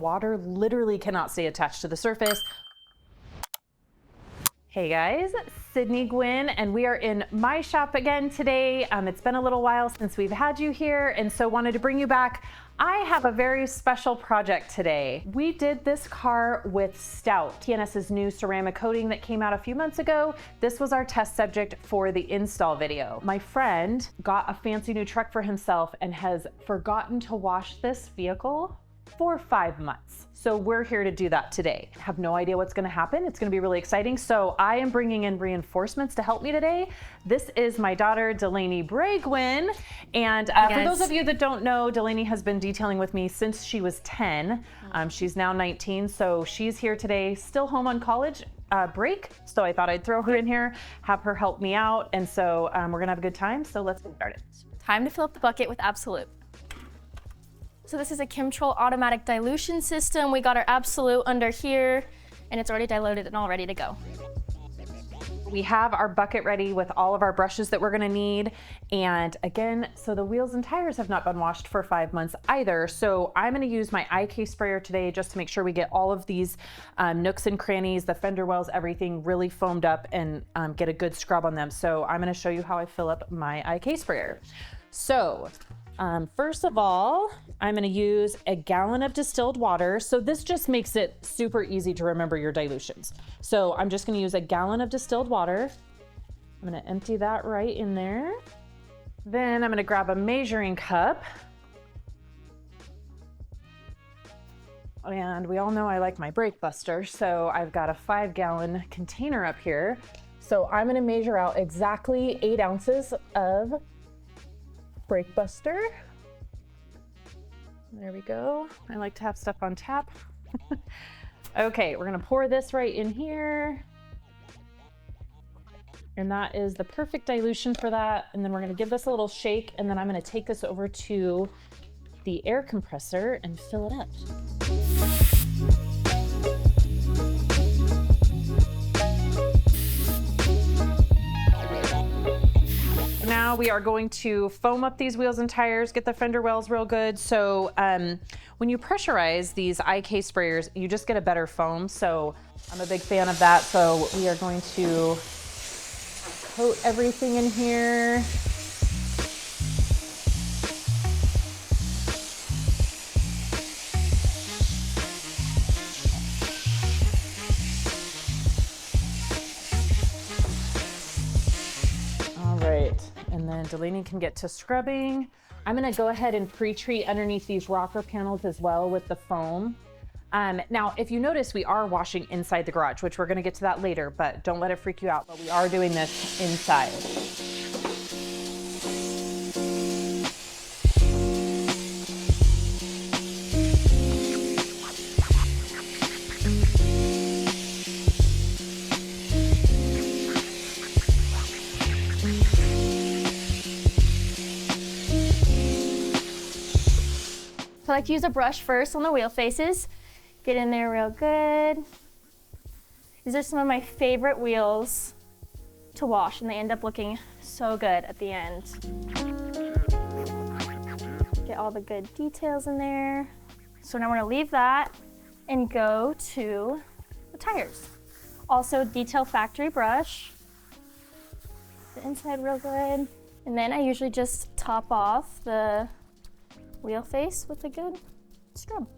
Water literally cannot stay attached to the surface. Hey guys, Sydney Gwynn, and we are in my shop again today. It's been a little while since we've had you here, and so wanted to bring you back. I have a very special project today. We did this car with Stout, P&S's new ceramic coating that came out a few months ago. This was our test subject for the install video. My friend got a fancy new truck for himself and has forgotten to wash this vehicle for 5 months. So we're here to do that today. Have no idea what's gonna happen. It's gonna be really exciting. So I am bringing in reinforcements to help me today. This is my daughter, Delaney Gwynn. And for those of you that don't know, Delaney has been detailing with me since she was 10. She's now 19, so she's here today, still home on college break. So I thought I'd throw her in here, have her help me out. And so we're gonna have a good time. So let's get started. Time to fill up the bucket with Absolute. So this is a Chemtrol automatic dilution system. We got our Absolute under here, and it's already diluted and all ready to go. We have our bucket ready with all of our brushes that we're gonna need. And again, so the wheels and tires have not been washed for 5 months either. So I'm gonna use my IK sprayer today just to make sure we get all of these nooks and crannies, the fender wells, everything really foamed up and get a good scrub on them. So I'm gonna show you how I fill up my IK sprayer. So, first of all, I'm gonna use a gallon of distilled water. So this just makes it super easy to remember your dilutions. So I'm just gonna use a gallon of distilled water. I'm gonna empty that right in there. Then I'm gonna grab a measuring cup. And we all know I like my brake buster, so I've got a 5-gallon container up here. So I'm gonna measure out exactly 8 ounces of brake buster. There we go. I like to have stuff on tap. Okay, we're gonna pour this right in here. And that is the perfect dilution for that. And then we're gonna give this a little shake, and then I'm gonna take this over to the air compressor and fill it up. Now we are going to foam up these wheels and tires, get the fender wells real good. So when you pressurize these IK sprayers, you just get a better foam. So I'm a big fan of that. So we are going to coat everything in here. And then Delaney can get to scrubbing. I'm gonna go ahead and pre-treat underneath these rocker panels as well with the foam. Now, if you notice, we are washing inside the garage, which we're gonna get to that later, but don't let it freak you out, but we are doing this inside. I like to use a brush first on the wheel faces. Get in there real good. These are some of my favorite wheels to wash, and they end up looking so good at the end. Get all the good details in there. So now we're gonna leave that and go to the tires. Also, detail factory brush. The inside real good. And then I usually just top off the wheel face with a good scrub.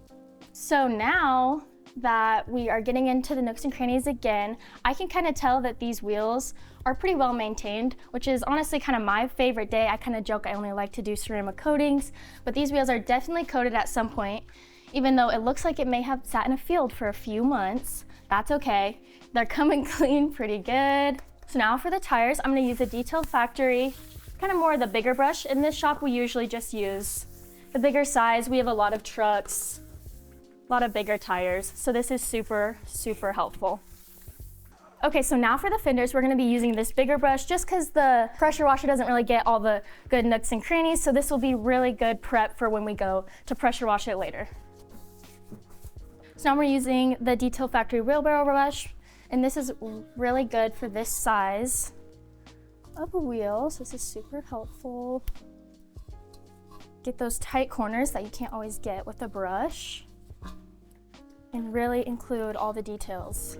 So now that we are getting into the nooks and crannies again, I can kind of tell that these wheels are pretty well maintained, which is honestly kind of my favorite day. I kind of joke I only like to do ceramic coatings, but these wheels are definitely coated at some point. Even though it looks like it may have sat in a field for a few months, that's okay. They're coming clean pretty good. So now for the tires, I'm gonna use a Detail Factory, kind of more the bigger brush. In this shop, we usually just use the bigger size. We have a lot of trucks, a lot of bigger tires. So this is super, super helpful. Okay, so now for the fenders, we're gonna be using this bigger brush just because the pressure washer doesn't really get all the good nooks and crannies. So this will be really good prep for when we go to pressure wash it later. So now we're using the Detail Factory wheelbarrow brush, and this is really good for this size of a wheel. So this is super helpful. Get those tight corners that you can't always get with a brush. and really include all the details.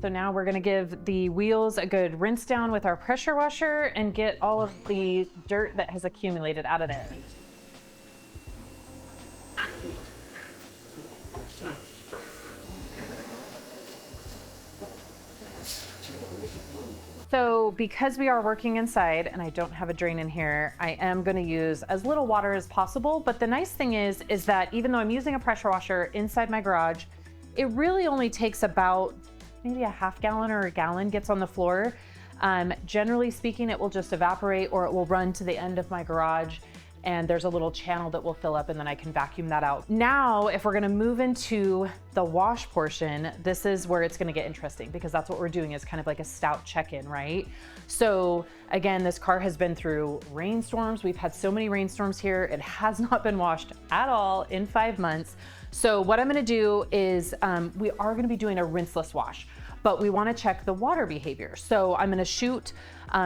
So now we're gonna give the wheels a good rinse down with our pressure washer and get all of the dirt that has accumulated out of there. So because we are working inside and I don't have a drain in here, I am gonna use as little water as possible. But the nice thing is that even though I'm using a pressure washer inside my garage, it really only takes about maybe a half gallon or a gallon gets on the floor. Generally speaking, it will just evaporate or it will run to the end of my garage and there's a little channel that will fill up and then I can vacuum that out. Now, if we're gonna move into the wash portion, this is where it's gonna get interesting because that's what we're doing is kind of like a stout check-in, right? So again, this car has been through rainstorms. We've had so many rainstorms here. It has not been washed at all in 5 months. So what I'm gonna do is we are gonna be doing a rinseless wash, but we wanna check the water behavior. So I'm gonna shoot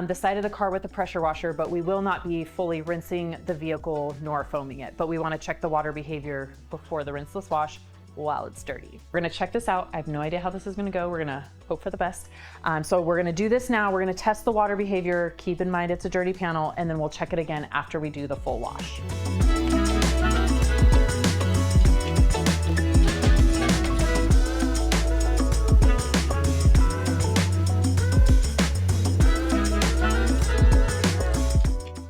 the side of the car with the pressure washer, but we will not be fully rinsing the vehicle nor foaming it, but we wanna check the water behavior before the rinseless wash while it's dirty. We're gonna check this out. I have no idea how this is gonna go. We're gonna hope for the best. So we're gonna do this now. We're gonna test the water behavior. Keep in mind it's a dirty panel, and then we'll check it again after we do the full wash.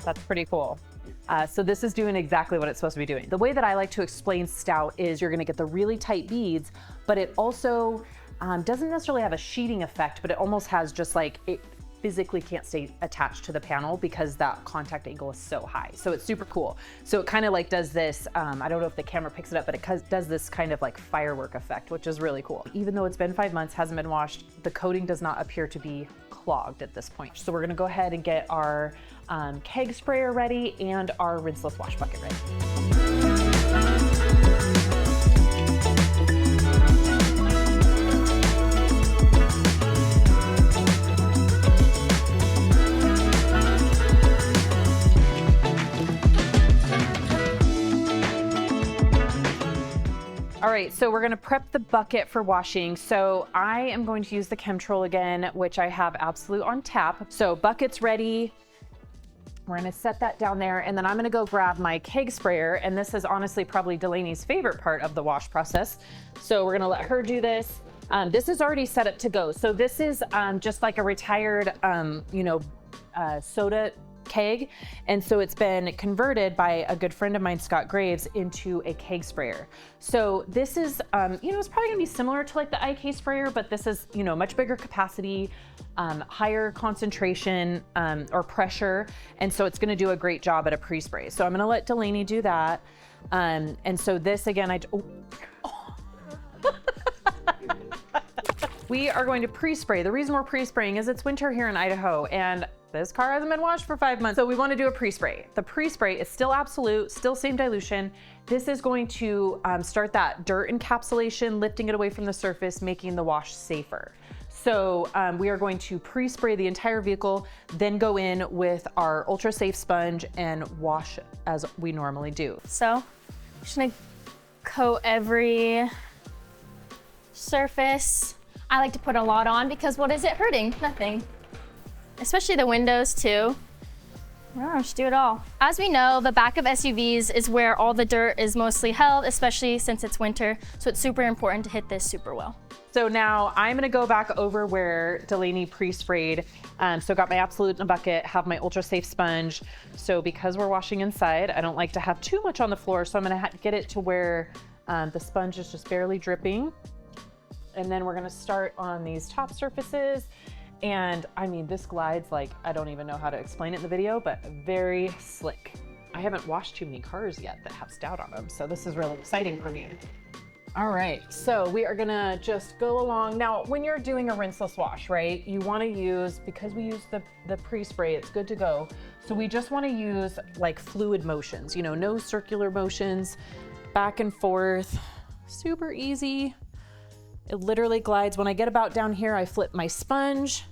That's pretty cool. So this is doing exactly what it's supposed to be doing. The way that I like to explain stout is you're gonna get the really tight beads, but it also doesn't necessarily have a sheeting effect, but it almost has just like, it physically can't stay attached to the panel because that contact angle is so high. So it's super cool. So it kind of like does this, I don't know if the camera picks it up, but it does this kind of like firework effect, which is really cool. Even though it's been 5 months, hasn't been washed, the coating does not appear to be clogged at this point. So we're gonna go ahead and get our keg sprayer ready and our rinseless wash bucket ready. All right, so we're gonna prep the bucket for washing. So I am going to use the Chemtrol again, which I have Absolute on tap. So bucket's ready. We're gonna set that down there, and then I'm gonna go grab my keg sprayer, and this is honestly probably Delaney's favorite part of the wash process. So we're gonna let her do this. This is already set up to go. So this is just like a retired, soda keg. And so it's been converted by a good friend of mine, Scott Graves, into a keg sprayer. So this is, it's probably gonna be similar to like the IK sprayer, but this is, much bigger capacity, higher concentration or pressure. And so it's gonna do a great job at a pre-spray. So I'm gonna let Delaney do that. And so this again, we are going to pre-spray. The reason we're pre-spraying is it's winter here in Idaho and this car hasn't been washed for 5 months. So we want to do a pre-spray. The pre-spray is still Absolute, still same dilution. This is going to start that dirt encapsulation, lifting it away from the surface, making the wash safer. So we are going to pre-spray the entire vehicle, then go in with our ultra safe sponge and wash as we normally do. So just gonna coat every surface. I like to put a lot on because what is it hurting? Nothing. Especially the windows too. Just do it all. As we know, the back of SUVs is where all the dirt is mostly held, especially since it's winter. So it's super important to hit this super well. So now I'm gonna go back over where Delaney pre-sprayed. So got my Absolute in a bucket, have my ultra safe sponge. So because we're washing inside, I don't like to have too much on the floor. So I'm gonna get it to where the sponge is just barely dripping. And then we're gonna start on these top surfaces. And I mean, this glides like, I don't even know how to explain it in the video, but very slick. I haven't washed too many cars yet that have stout on them, so this is really exciting for me. All right, so we are gonna just go along. Now, when you're doing a rinseless wash, right, you wanna use, because we use the pre-spray, it's good to go. So we just wanna use like fluid motions, no circular motions, back and forth, super easy. It literally glides. When I get about down here, I flip my sponge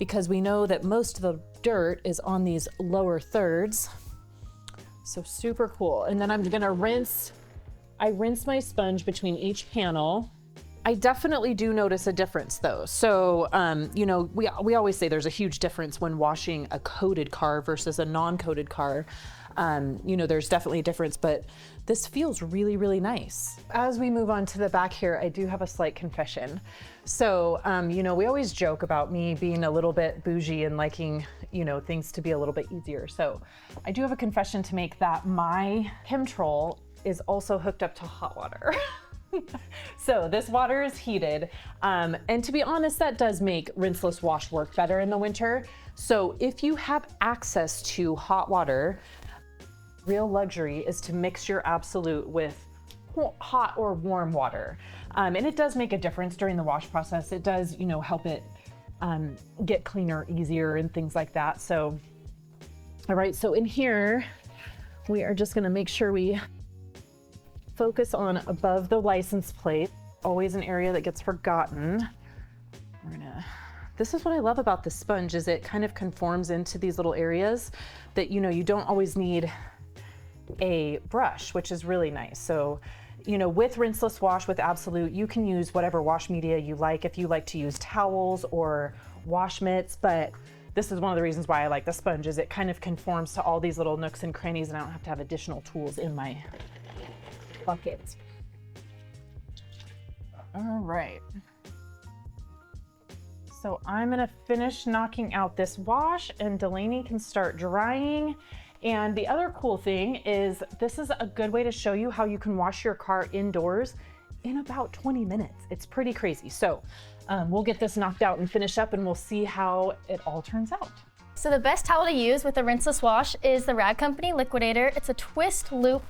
because we know that most of the dirt is on these lower thirds. So super cool. And then I'm gonna rinse my sponge between each panel. I definitely do notice a difference though. So, you know, we always say there's a huge difference when washing a coated car versus a non-coated car. You know, there's definitely a difference, but this feels really, really nice. As we move on to the back here, I do have a slight confession. So, you know, we always joke about me being a little bit bougie and liking, you know, things to be a little bit easier. So I do have a confession to make that my Chemtrol is also hooked up to hot water. So this water is heated. And to be honest, that does make rinseless wash work better in the winter. So if you have access to hot water, real luxury is to mix your Absolute with hot or warm water. And it does make a difference during the wash process. It does, you know, help it get cleaner easier and things like that. So, all right, so in here, we are just gonna make sure we focus on above the license plate, always an area that gets forgotten. This is what I love about the sponge, is it kind of conforms into these little areas that, you know, you don't always need a brush, which is really nice. So, you know, with rinseless wash with Absolute, you can use whatever wash media you like, if you like to use towels or wash mitts, but this is one of the reasons why I like the sponge, is it kind of conforms to all these little nooks and crannies, and I don't have to have additional tools in my bucket. All right. So I'm gonna finish knocking out this wash and Delaney can start drying. And the other cool thing is this is a good way to show you how you can wash your car indoors in about 20 minutes. It's pretty crazy. So we'll get this knocked out and finish up and we'll see how it all turns out. So the best towel to use with a rinseless wash is the Rag Company Liquidator. It's a twist loop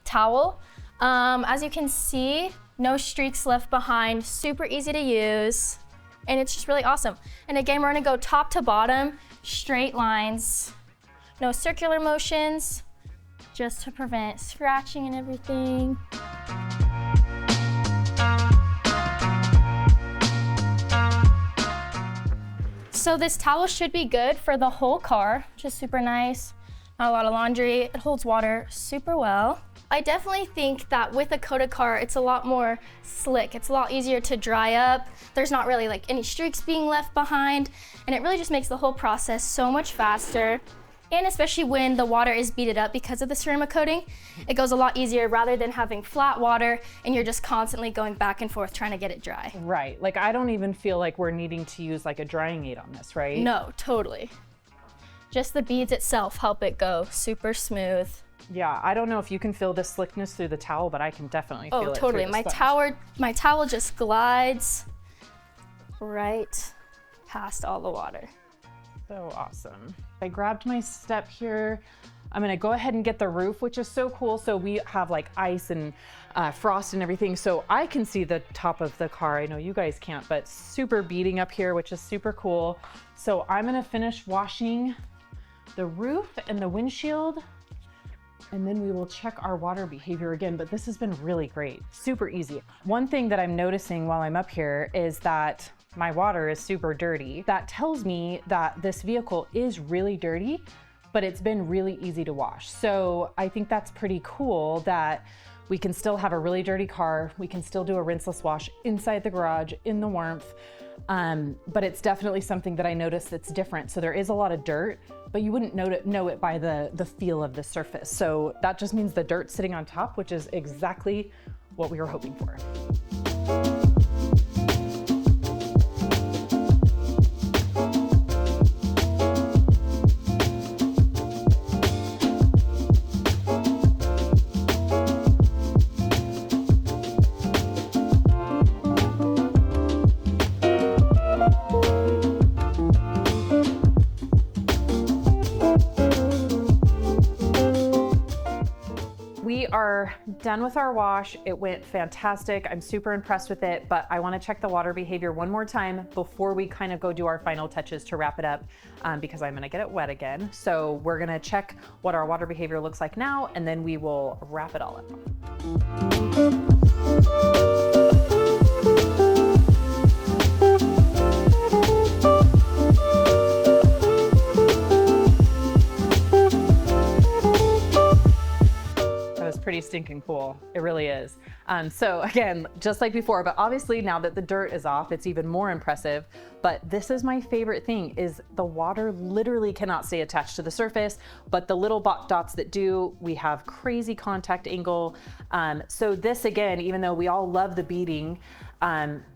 towel. As you can see, no streaks left behind, super easy to use, and it's just really awesome. And again, we're gonna go top to bottom, straight lines, no circular motions, just to prevent scratching and everything. So this towel should be good for the whole car, which is super nice. Not a lot of laundry, it holds water super well. I definitely think that with a coated car, it's a lot more slick. It's a lot easier to dry up. There's not really like any streaks being left behind, and it really just makes the whole process so much faster. And especially when the water is beaded up because of the ceramic coating, it goes a lot easier rather than having flat water and you're just constantly going back and forth trying to get it dry. Right, like I don't even feel like we're needing to use like a drying aid on this, right? No, totally. Just the beads itself help it go super smooth. Yeah, I don't know if you can feel the slickness through the towel, but I can definitely feel it. Oh, totally. Through the sponge. My towel just glides right past all the water. So awesome. I grabbed my step here. I'm gonna go ahead and get the roof, which is so cool. So we have like ice and frost and everything. So I can see the top of the car. I know you guys can't, but super beading up here, which is super cool. So I'm gonna finish washing the roof and the windshield, and then we will check our water behavior again, but this has been really great, super easy. One thing that I'm noticing while I'm up here is that my water is super dirty. That tells me that this vehicle is really dirty, but it's been really easy to wash. So I think that's pretty cool that we can still have a really dirty car. We can still do a rinseless wash inside the garage in the warmth. But it's definitely something that I noticed that's different. So there is a lot of dirt, but you wouldn't know it by the feel of the surface. So that just means the dirt's sitting on top, which is exactly what we were hoping for. We are done with our wash. It went fantastic. I'm super impressed with it, but I want to check the water behavior one more time before we kind of go do our final touches to wrap it up, because I'm going to get it wet again. So we're going to check what our water behavior looks like now, and then we will wrap it all up. pretty stinking cool. It really is. So again, just like before, but obviously now that the dirt is off, it's even more impressive. But this is my favorite thing, is the water literally cannot stay attached to the surface, but the little dots that do, we have crazy contact angle. So this again, even though we all love the beading,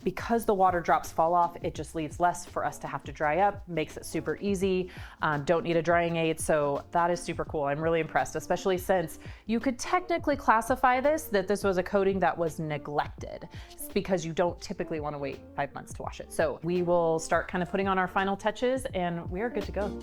because the water drops fall off, it just leaves less for us to have to dry up, makes it super easy. Don't need a drying aid, so that is super cool. I'm really impressed, especially since you could technically classify that this was a coating that was neglected, because you don't typically want to wait 5 months to wash it. So we will start kind of putting on our final touches and we are good to go.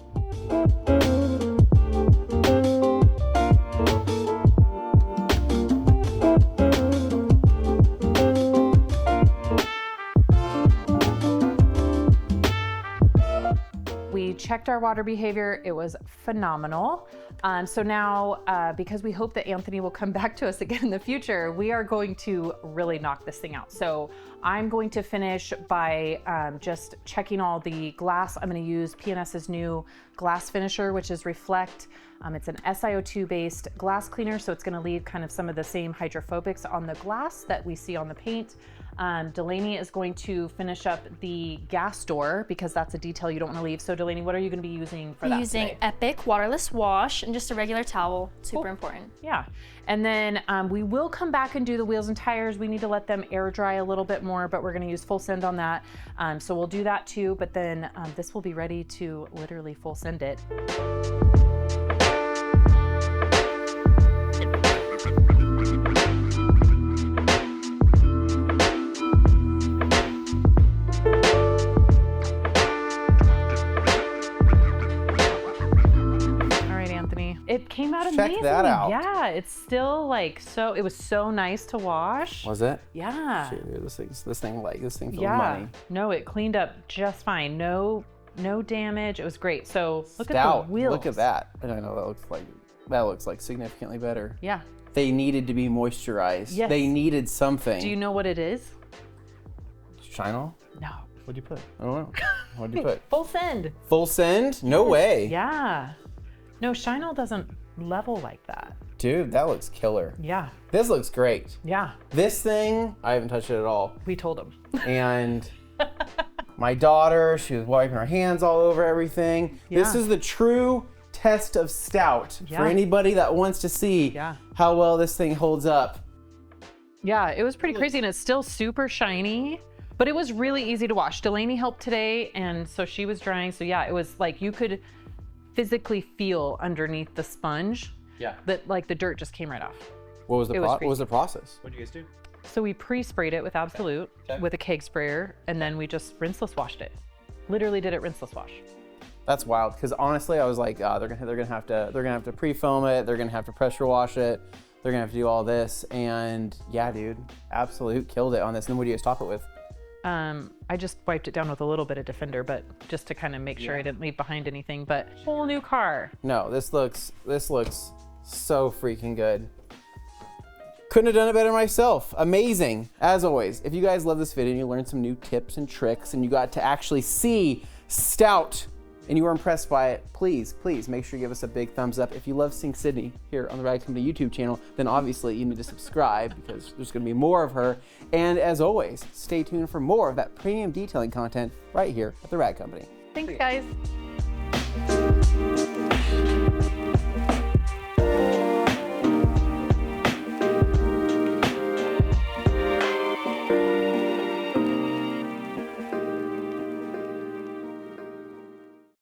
We checked our water behavior. It was phenomenal. So now, because we hope that Anthony will come back to us again in the future, we are going to really knock this thing out. So I'm going to finish by just checking all the glass. I'm going to use P&S's new glass finisher, which is Reflect. It's an SiO2 based glass cleaner, so it's going to leave kind of some of the same hydrophobics on the glass that we see on the paint. Delaney is going to finish up the gas door because that's a detail you don't want to leave. So Delaney, what are you going to be using for that Using today? Epic waterless wash and just a regular towel. Super important. Yeah. And then we will come back and do the wheels and tires. We need to let them air dry a little bit more, but we're going to use full send on that. So we'll do that too, but then this will be ready to literally full send it. It came out amazing. Check that out. Yeah, it's still like so. It was so nice to wash. Was it? Yeah. Shoot, this thing feels Yeah. money. No, it cleaned up just fine. No damage. It was great. So look Stout. at the wheels. Look at that. And I know that looks like significantly better. Yeah. They needed to be moisturized. Yes. They needed something. Do you know what it is? Chinal? No. What'd you put? I don't know. What'd you put? Full send. Full send? No way. Yeah. No, Chinal doesn't level like that. Dude, that looks killer. Yeah. This looks great. Yeah. This thing, I haven't touched it at all. We told him. And my daughter, she was wiping her hands all over everything. Yeah. This is the true test of stout Yeah. for anybody that wants to see Yeah. how well this thing holds up. Yeah, it was pretty crazy and it's still super shiny, but it was really easy to wash. Delaney helped today and so she was drying. So yeah, it was like you could physically feel underneath the sponge that like the dirt just came right off. What was It was the process? What did you guys do? So we pre-sprayed it with Absolute Okay. with a keg sprayer and then we just rinseless washed it. Literally did it rinseless wash. That's wild, because honestly, I was like, they're gonna have to pre-foam it, they're gonna have to pressure wash it, they're gonna have to do all this, and yeah, dude, Absolute killed it on this. And then what do you guys top it with? I just wiped it down with a little bit of Defender, but just to kind of make sure I didn't leave behind anything, but whole new car. No, this looks so freaking good. Couldn't have done it better myself. Amazing. As always, if you guys love this video and you learned some new tips and tricks and you got to actually see stout and you were impressed by it, please make sure you give us a big thumbs up. If you love seeing Sydney here on the Rad Company YouTube channel, then obviously you need to subscribe because there's gonna be more of her. And as always, stay tuned for more of that premium detailing content right here at the Rad Company. Thanks, guys.